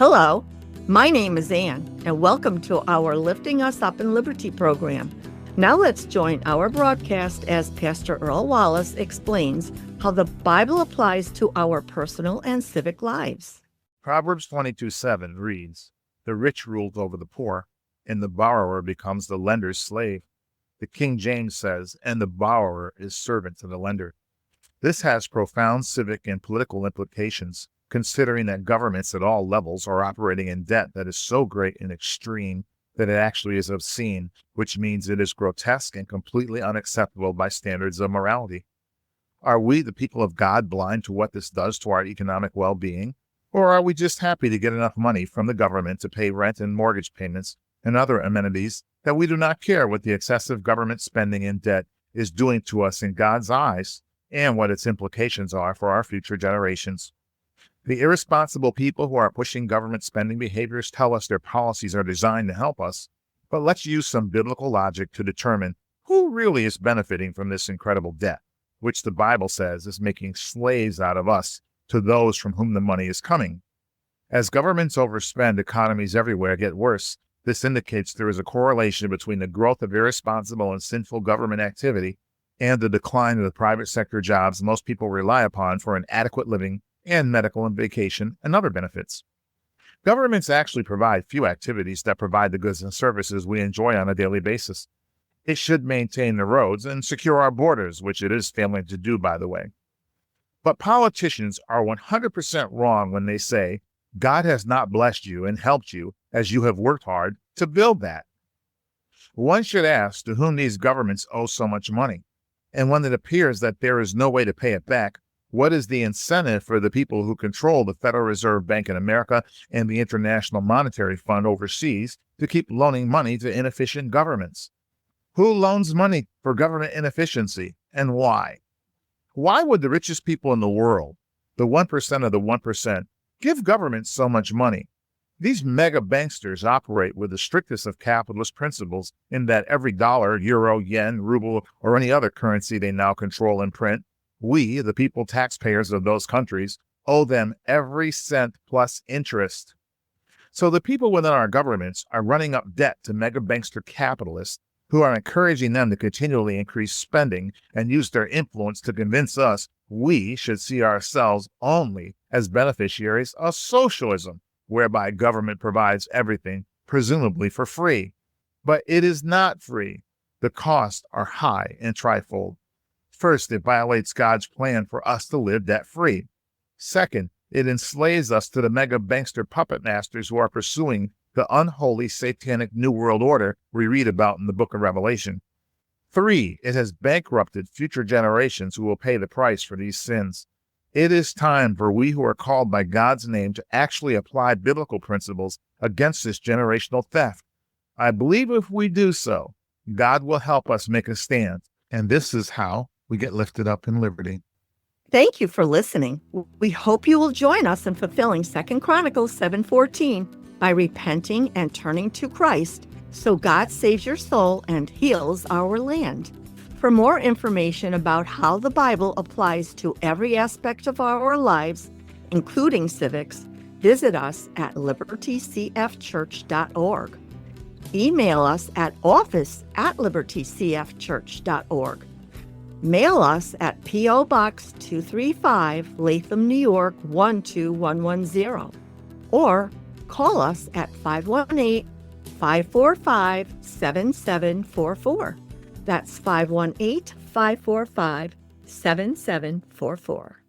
Hello, my name is Ann, and welcome to our Lifting Us Up in Liberty program. Now let's join our broadcast as Pastor Earl Wallace explains how the Bible applies to our personal and civic lives. Proverbs 22:7 reads, "The rich rules over the poor, and the borrower becomes the lender's slave." The King James says, "And the borrower is servant to the lender." This has profound civic and political implications, considering that governments at all levels are operating in debt that is so great and extreme that it actually is obscene, which means it is grotesque and completely unacceptable by standards of morality. Are we, the people of God, blind to what this does to our economic well-being? Or are we just happy to get enough money from the government to pay rent and mortgage payments and other amenities that we do not care what the excessive government spending and debt is doing to us in God's eyes and what its implications are for our future generations? The irresponsible people who are pushing government spending behaviors tell us their policies are designed to help us, but let's use some biblical logic to determine who really is benefiting from this incredible debt, which the Bible says is making slaves out of us to those from whom the money is coming. As governments overspend, economies everywhere get worse. This indicates there is a correlation between the growth of irresponsible and sinful government activity and the decline of the private sector jobs most people rely upon for an adequate living and medical and vacation and other benefits. Governments actually provide few activities that provide the goods and services we enjoy on a daily basis. It should maintain the roads and secure our borders, which it is failing to do, by the way. But politicians are 100% wrong when they say, God has not blessed you and helped you as you have worked hard to build that. One should ask to whom these governments owe so much money. And when it appears that there is no way to pay it back, what is the incentive for the people who control the Federal Reserve Bank in America and the International Monetary Fund overseas to keep loaning money to inefficient governments? Who loans money for government inefficiency and why? Why would the richest people in the world, the 1% of the 1%, give governments so much money? These mega banksters operate with the strictest of capitalist principles in that every dollar, euro, yen, ruble, or any other currency they now control and print, we, the people taxpayers of those countries, owe them every cent plus interest. So the people within our governments are running up debt to mega bankster capitalists who are encouraging them to continually increase spending and use their influence to convince us we should see ourselves only as beneficiaries of socialism, whereby government provides everything, presumably for free. But it is not free. The costs are high and trifold. First, it violates God's plan for us to live debt-free. Second, it enslaves us to the mega bankster puppet masters who are pursuing the unholy satanic New World Order we read about in the book of Revelation. 3, it has bankrupted future generations who will pay the price for these sins. It is time for we who are called by God's name to actually apply biblical principles against this generational theft. I believe if we do so, God will help us make a stand, and this is how we get lifted up in liberty. Thank you for listening. We hope you will join us in fulfilling 2 Chronicles 7:14 by repenting and turning to Christ so God saves your soul and heals our land. For more information about how the Bible applies to every aspect of our lives, including civics, visit us at libertycfchurch.org. Email us at office@libertycfchurch.org. Mail us at P.O. Box 235, Latham, New York 12110. Or call us at 518-545-7744. That's 518-545-7744.